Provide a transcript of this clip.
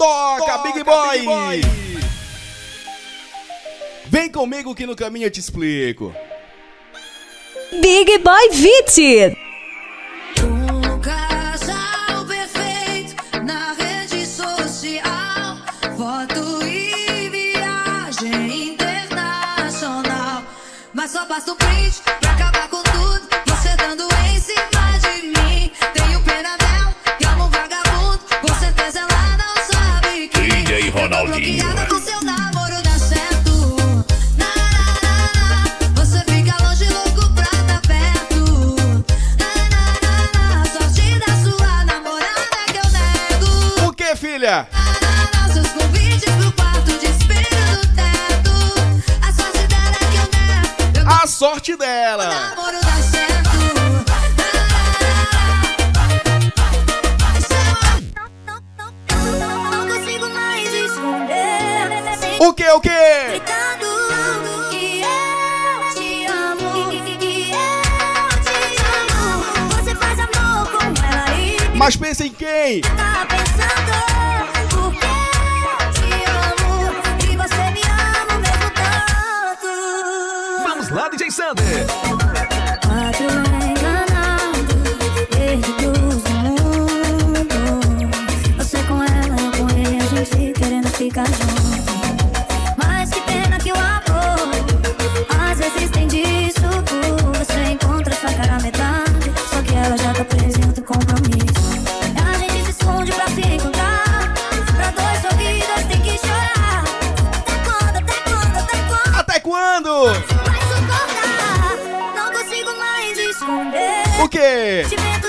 Toca, Big Boy! Vem comigo que no caminho eu te explico. Big Boy Vit. Um casal perfeito na rede social, foto e viagem internacional. Mas só basta um print pra acabar com tudo, você dando em cima de mim. Tenho pena dela, que amo um vagabundo, com certeza ela não sabe que DJ Ronaldinho. eu tô bloqueada com seu namoro dá certo. Na, na, na, você fica longe, louco pra tá perto. Na, sorte da sua namorada que eu nego. O que, filha? Seus convites pro quarto de espelho do teto. A sorte dela é que eu nego. A sorte dela. Namoro dá certo. Não consigo mais esconder. O que, o que? Gritando que eu te amo, que eu te amo. Você faz amor com ela e Mas pensa em quem? tá pensando porque eu te amo e você me ama mesmo tanto. Vamos lá, DJ Sander. Quatro enganado, perdidos no mundo. Você com ela, eu com ele, a gente querendo ficar junto. Mas que pena que o amor às vezes tem disso tudo. Você encontra sua cara metade, só que ela já tá presa em outro compromisso. A gente se esconde pra se encontrar, pra dois sorrir, dois tem que chorar. Até quando, até quando, até quando? Até quando? Vai suportar, não consigo mais esconder. O que? Sentimento